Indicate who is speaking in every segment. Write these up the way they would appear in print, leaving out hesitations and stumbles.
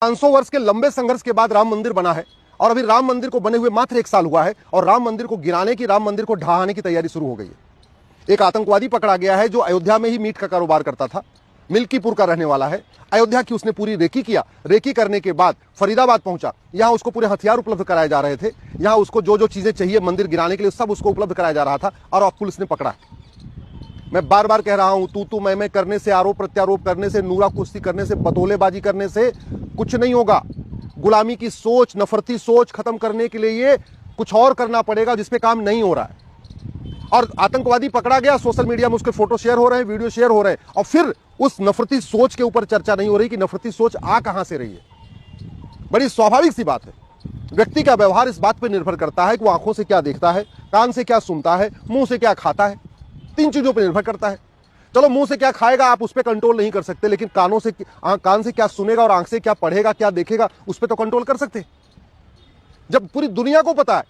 Speaker 1: 500 वर्ष के लंबे संघर्ष के बाद राम मंदिर बना है और अभी राम मंदिर को बने हुए मात्र 1 साल हुआ है और राम मंदिर को गिराने की, राम मंदिर को ढहाने की तैयारी शुरू हो गई है। एक आतंकवादी पकड़ा गया है जो अयोध्या में ही मीट का कारोबार करता था, मिल्कीपुर का रहने वाला है। अयोध्या की उसने पूरी रेकी किया। रेकी करने के बाद फरीदाबाद पहुंचा, यहां उसको पूरे हथियार उपलब्ध कराए जा रहे थे, यहां उसको जो जो चीजें चाहिए मंदिर गिराने के लिए सब उसको उपलब्ध कराया जा रहा था और अब पुलिस ने पकड़ा है। मैं बार बार कह रहा हूं, तू मैं करने से, आरोप प्रत्यारोप करने से, नूरा कुश्ती करने से, बतौलेबाजी करने से कुछ नहीं होगा। गुलामी की सोच, नफरती सोच खत्म करने के लिए कुछ और करना पड़ेगा जिसपे काम नहीं हो रहा है। और आतंकवादी पकड़ा गया, सोशल मीडिया में उसके फोटो शेयर हो रहे हैं, वीडियो शेयर हो रहे हैं और फिर उस नफरती सोच के ऊपर चर्चा नहीं हो रही कि नफरती सोच आ कहां से रही है। बड़ी स्वाभाविक सी बात है। व्यक्ति का व्यवहार इस बात पर निर्भर करता है कि वो आंखों से क्या देखता है, कान से क्या सुनता है, मुंह से क्या खाता है। 3 चीजों पर निर्भर करता है। चलो, मुंह से क्या खाएगा आप उस पर कंट्रोल नहीं कर सकते, लेकिन कान से क्या सुनेगा और आंख से क्या पढ़ेगा, क्या देखेगा, उस पर तो कंट्रोल कर सकते। जब पूरी दुनिया को पता है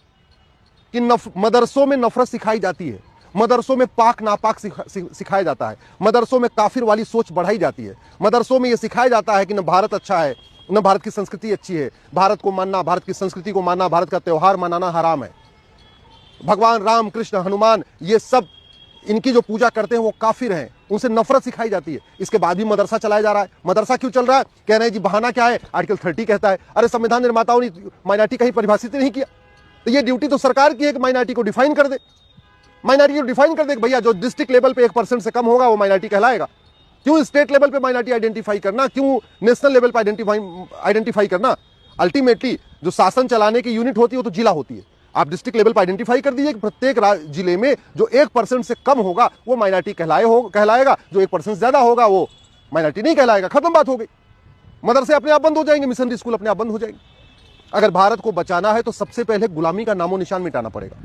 Speaker 1: कि मदरसों में नफरत सिखाई जाती है, मदरसों में पाक नापाक सिखाया जाता है, मदरसों में काफिर वाली सोच बढ़ाई जाती है, मदरसों में यह सिखाया जाता है कि न भारत अच्छा है, न भारत की संस्कृति अच्छी है, भारत को मानना, भारत की संस्कृति को मानना, भारत का त्योहार मनाना हराम है, भगवान राम, कृष्ण, हनुमान, ये सब इनकी जो पूजा करते हैं वो काफिर हैं, उनसे नफरत सिखाई जाती है। इसके बाद भी मदरसा चलाया जा रहा है। मदरसा क्यों चल रहा है? कह रहे हैं जी बहाना क्या है, आर्टिकल 30 कहता है। अरे संविधान निर्माताओं ने माइनॉरिटी कहीं परिभाषित नहीं किया, तो ये ड्यूटी तो सरकार की है कि माइनॉरिटी को डिफाइन कर दे। माइनॉरिटी को डिफाइन कर दे कि भैया जो डिस्ट्रिक्ट लेवल पे 1% से कम होगा वो माइनॉरिटी कहलाएगा। क्यों स्टेट लेवल पे माइनॉरिटी आइडेंटिफाई करना, क्यों नेशनल लेवल पे आइडेंटिफाई करना? अल्टीमेटली जो शासन चलाने की यूनिट होती है वो तो जिला होती है। आप डिस्ट्रिक्ट लेवल पर आइडेंटिफाई कर दीजिए कि प्रत्येक जिले में जो 1% से कम होगा वो माइनॉरिटी कहलाएगा, जो 1% ज्यादा होगा वो माइनॉरिटी नहीं कहलाएगा। खत्म बात हो गई। मदरसे अपने आप बंद हो जाएंगे, मिशनरी स्कूल अपने आप बंद हो जाएंगे। अगर भारत को बचाना है तो सबसे पहले गुलामी का नामो निशान मिटाना पड़ेगा।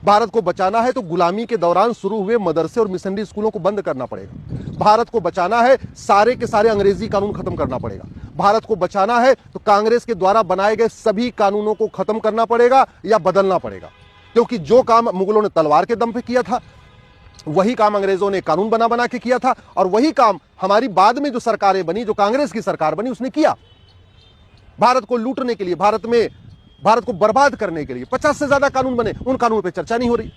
Speaker 1: भारत को बचाना है तो गुलामी के दौरान शुरू हुए मदरसे और मिशनरी स्कूलों को बंद करना पड़ेगा। भारत को बचाना है सारे के सारे अंग्रेजी कानून खत्म करना पड़ेगा। भारत को बचाना है तो कांग्रेस के द्वारा बनाए गए सभी कानूनों को खत्म करना पड़ेगा या बदलना पड़ेगा, क्योंकि जो काम मुगलों ने तलवार के दम पे किया था वही काम अंग्रेजों ने कानून बना के किया था और वही काम हमारी बाद में जो सरकारें बनी, जो कांग्रेस की सरकार बनी, उसने किया। भारत को लूटने के लिए, भारत को बर्बाद करने के लिए 50 से ज्यादा कानून बने, उन कानूनों पे चर्चा नहीं हो रही।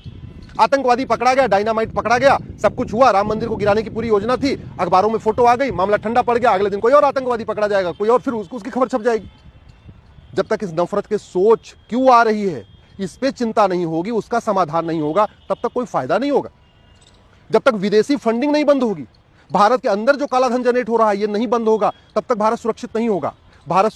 Speaker 1: आतंकवादी पकड़ा गया, डायनामाइट पकड़ा गया, सब कुछ हुआ, राम मंदिर को गिराने की पूरी योजना थी, अखबारों में फोटो आ गई, मामला ठंडा पड़ गया, अगले दिन कोई और आतंकवादी पकड़ा जाएगा, कोई और, फिर उसकी खबर छप जाएगी। जब तक इस नफरत की सोच क्यों आ रही है इस पे चिंता नहीं होगी, उसका समाधान नहीं होगा, तब तक कोई फायदा नहीं होगा। जब तक विदेशी फंडिंग नहीं बंद होगी, भारत के अंदर जो काला धन जनरेट हो रहा है ये नहीं बंद होगा, तब तक भारत सुरक्षित नहीं होगा। भारत